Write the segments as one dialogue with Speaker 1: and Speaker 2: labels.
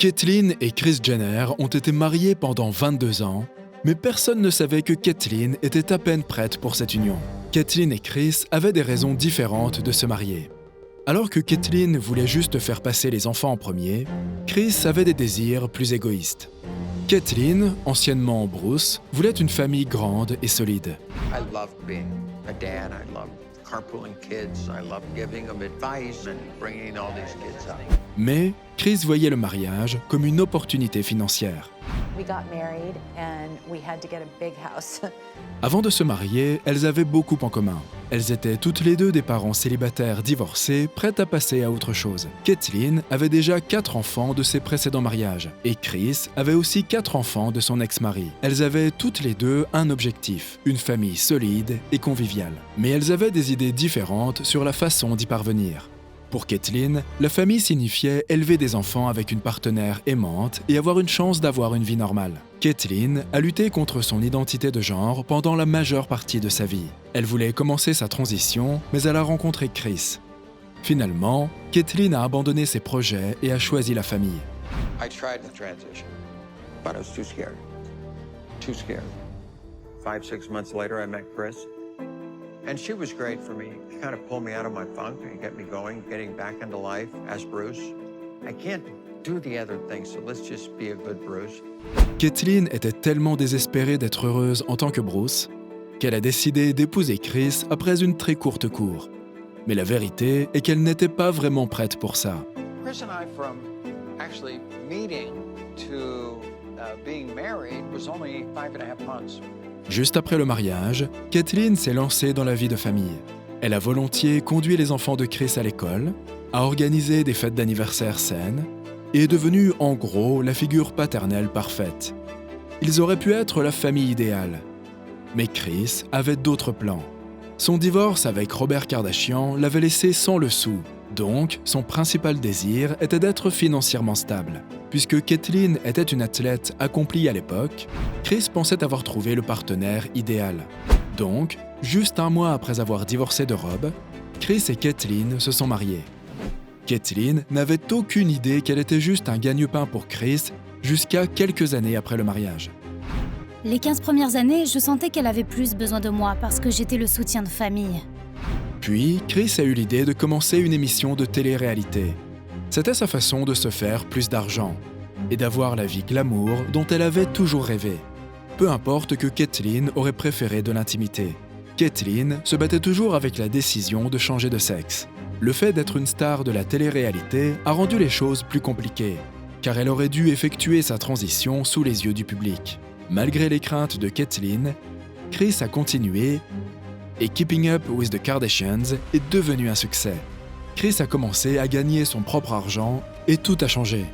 Speaker 1: Caitlyn et Kris Jenner ont été mariés pendant 22 ans, mais personne ne savait que Caitlyn était à peine prête pour cette union. Caitlyn et Kris avaient des raisons différentes de se marier. Alors que Caitlyn voulait juste faire passer les enfants en premier, Kris avait des désirs plus égoïstes. Caitlyn, anciennement Bruce, voulait une famille grande et solide.
Speaker 2: I love being a dad. I love carpooling kids. I love giving them advice and bringing all these kids up.
Speaker 1: Mais Kris voyait le mariage comme une opportunité financière.
Speaker 3: We got married and we had to get a big house.
Speaker 1: Avant de se marier, elles avaient beaucoup en commun. Elles étaient toutes les deux des parents célibataires divorcés, prêtes à passer à autre chose. Caitlyn avait déjà 4 enfants de ses précédents mariages, et Kris avait aussi 4 enfants de son ex-mari. Elles avaient toutes les deux un objectif, une famille solide et conviviale. Mais elles avaient des idées différentes sur la façon d'y parvenir. Pour Caitlyn, la famille signifiait élever des enfants avec une partenaire aimante et avoir une chance d'avoir une vie normale. Caitlyn a lutté contre son identité de genre pendant la majeure partie de sa vie. Elle voulait commencer sa transition, mais elle a rencontré Kris. Finalement, Caitlyn a abandonné ses projets et a choisi la famille.
Speaker 2: I tried the transition, but I was too scared. Too scared. 5-6 months later, I met Kris, and she was great for me. She kind of pulled me out of my funk and get me going, getting back into life as Bruce. I can't do the other things, so let's just be a good Bruce.
Speaker 1: Caitlyn était tellement désespérée d'être heureuse en tant que Bruce qu'elle a décidé d'épouser Kris après une très courte cour. Mais la vérité est qu'elle n'était pas vraiment prête pour ça.
Speaker 2: Chris and I, from actually meeting to being married, was only 5.5 months.
Speaker 1: Juste après le mariage, Caitlyn s'est lancée dans la vie de famille. Elle a volontiers conduit les enfants de Kris à l'école, a organisé des fêtes d'anniversaire saines et est devenue en gros la figure paternelle parfaite. Ils auraient pu être la famille idéale. Mais Kris avait d'autres plans. Son divorce avec Robert Kardashian l'avait laissé sans le sou. Donc, son principal désir était d'être financièrement stable. Puisque Caitlyn était une athlète accomplie à l'époque, Kris pensait avoir trouvé le partenaire idéal. Donc, juste un mois après avoir divorcé de Rob, Kris et Caitlyn se sont mariés. Caitlyn n'avait aucune idée qu'elle était juste un gagne-pain pour Kris jusqu'à quelques années après le mariage.
Speaker 4: Les 15 premières années, je sentais qu'elle avait plus besoin de moi parce que j'étais le soutien de famille.
Speaker 1: Puis, Kris a eu l'idée de commencer une émission de télé-réalité. C'était sa façon de se faire plus d'argent et d'avoir la vie glamour dont elle avait toujours rêvé. Peu importe que Caitlyn aurait préféré de l'intimité. Caitlyn se battait toujours avec la décision de changer de sexe. Le fait d'être une star de la télé-réalité a rendu les choses plus compliquées, car elle aurait dû effectuer sa transition sous les yeux du public. Malgré les craintes de Caitlyn, Kris a continué et Keeping Up with the Kardashians est devenu un succès. Kris a commencé à gagner son propre argent et tout a changé.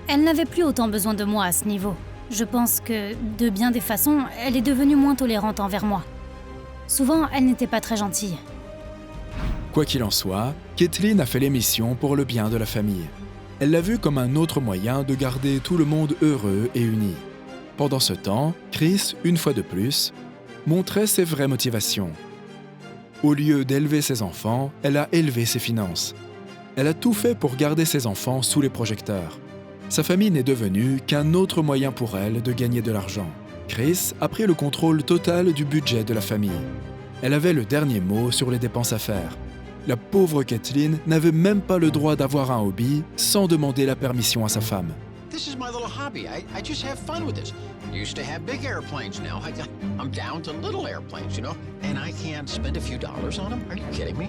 Speaker 4: Elle n'avait plus autant besoin de moi à ce niveau. Je pense que, de bien des façons, elle est devenue moins tolérante envers moi. Souvent, elle n'était pas très gentille.
Speaker 1: Quoi qu'il en soit, Caitlyn a fait l'émission pour le bien de la famille. Elle l'a vu comme un autre moyen de garder tout le monde heureux et uni. Pendant ce temps, Kris, une fois de plus, montrait ses vraies motivations. Au lieu d'élever ses enfants, elle a élevé ses finances. Elle a tout fait pour garder ses enfants sous les projecteurs. Sa famille n'est devenue qu'un autre moyen pour elle de gagner de l'argent. Kris a pris le contrôle total du budget de la famille. Elle avait le dernier mot sur les dépenses à faire. La pauvre Caitlyn n'avait même pas le droit d'avoir un hobby sans demander la permission à sa femme.
Speaker 5: This is my little hobby. I just have fun with this. Used to have big airplanes. Now I'm down to little airplanes, you know? And I can't spend a few dollars on them? Are you kidding me?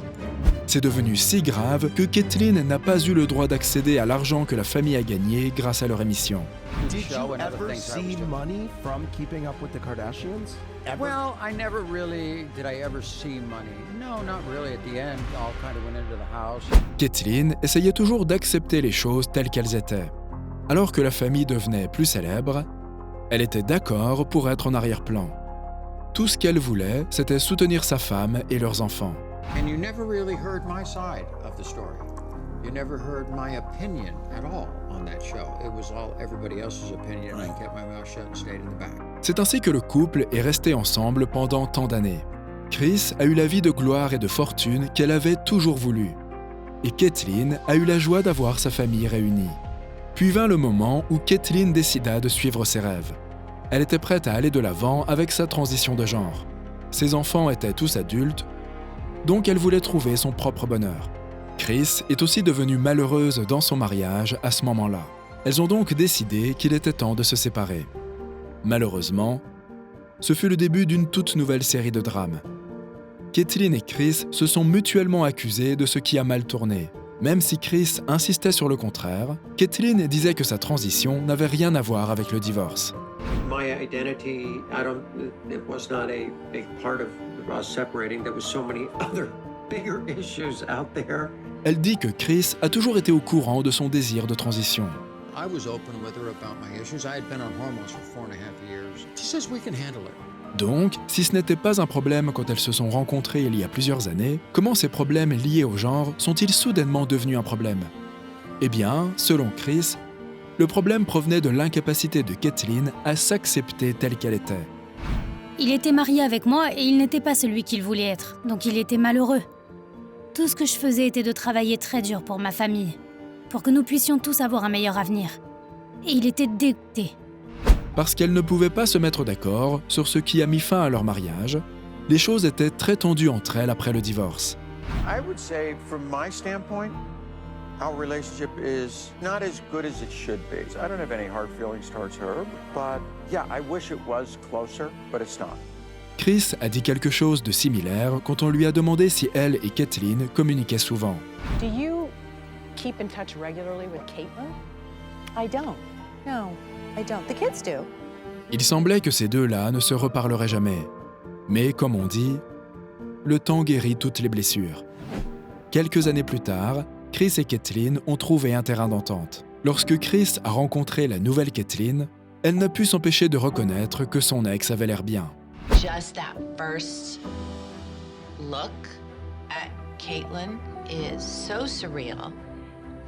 Speaker 1: C'est devenu si grave que Caitlyn n'a pas eu le droit d'accéder à l'argent que la famille a gagné grâce à leur émission.
Speaker 6: Did you ever see money from Keeping Up with the Kardashians? Ever?
Speaker 2: Well, did I ever see money? No, not really. At the end, all kind of went into the house.
Speaker 1: Caitlyn essayait toujours d'accepter les choses telles qu'elles étaient. Alors que la famille devenait plus célèbre, elle était d'accord pour être en arrière-plan. Tout ce qu'elle voulait, c'était soutenir sa femme et leurs enfants.
Speaker 2: And you never really heard my side of the story. You never heard my opinion at all on that show. It was all everybody else's opinion, and I kept my mouth shut and stayed in the back.
Speaker 1: C'est ainsi que le couple est resté ensemble pendant tant d'années. Kris a eu la vie de gloire et de fortune qu'elle avait toujours voulu. Et Caitlyn a eu la joie d'avoir sa famille réunie. Puis vint le moment où Kathleen décida de suivre ses rêves. Elle était prête à aller de l'avant avec sa transition de genre. Ses enfants étaient tous adultes, donc elle voulait trouver son propre bonheur. Chris est aussi devenue malheureuse dans son mariage à ce moment-là. Elles ont donc décidé qu'il était temps de se séparer. Malheureusement, ce fut le début d'une toute nouvelle série de drames. Kathleen et Chris se sont mutuellement accusés de ce qui a mal tourné. Même si Chris insistait sur le contraire, Kathleen disait que sa transition n'avait rien à voir avec le divorce.
Speaker 2: My identity, it was not a big part of us separating. There was so many other bigger issues out there.
Speaker 1: Elle dit que Chris a toujours été au courant de son désir de transition.
Speaker 5: I was open with her about my issues. I had been on hormones for 4.5 years. She says we can handle it.
Speaker 1: Donc, si ce n'était pas un problème quand elles se sont rencontrées il y a plusieurs années, comment ces problèmes liés au genre sont-ils soudainement devenus un problème? Eh bien, selon Chris, le problème provenait de l'incapacité de Kathleen à s'accepter telle qu'elle était.
Speaker 4: Il était marié avec moi et il n'était pas celui qu'il voulait être, donc il était malheureux. Tout ce que je faisais était de travailler très dur pour ma famille, pour que nous puissions tous avoir un meilleur avenir. Et il était dégoûté.
Speaker 1: Parce qu'elles ne pouvaient pas se mettre d'accord sur ce qui a mis fin à leur mariage, les choses étaient très tendues entre elles après le divorce.
Speaker 2: I would say, from my standpoint, our relationship is not as good as it should be. I don't have any hard feelings towards her, but yeah, I wish it was closer, but it's not.
Speaker 1: Chris a dit quelque chose de similaire quand on lui a demandé si elle et Kathleen communiquaient souvent.
Speaker 3: Do you keep in touch regularly with Caitlin? I don't. No, I don't. The kids do.
Speaker 1: Il semblait que ces deux-là ne se reparleraient jamais. Mais comme on dit, le temps guérit toutes les blessures. Quelques années plus tard, Chris et Kathleen ont trouvé un terrain d'entente. Lorsque Chris a rencontré la nouvelle Kathleen, elle n'a pu s'empêcher de reconnaître que son ex avait l'air bien.
Speaker 7: Just that first look at Caitlin is so surreal,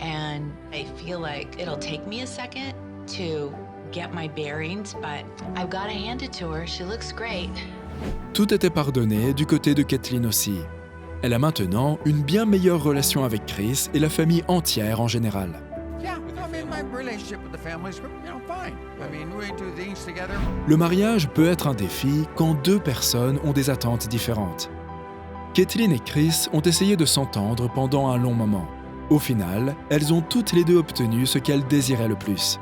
Speaker 7: and I feel like it'll take me a second to get my bearings, but I've got to hand it to her. She looks great.
Speaker 1: Tout était pardonné du côté de Kathleen aussi. Elle a maintenant une bien meilleure relation avec Chris et la famille entière en général.
Speaker 5: Yeah, I mean, my relationship with the family is, fine. I mean, we do things together.
Speaker 1: Le mariage peut être un défi quand deux personnes ont des attentes différentes. Kathleen et Chris ont essayé de s'entendre pendant un long moment. Au final, elles ont toutes les deux obtenu ce qu'elles désiraient le plus.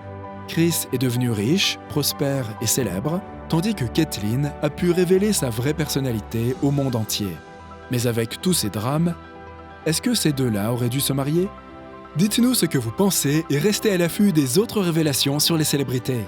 Speaker 1: Chris est devenu riche, prospère et célèbre, tandis que Kathleen a pu révéler sa vraie personnalité au monde entier. Mais avec tous ces drames, est-ce que ces deux-là auraient dû se marier? Dites-nous ce que vous pensez et restez à l'affût des autres révélations sur les célébrités.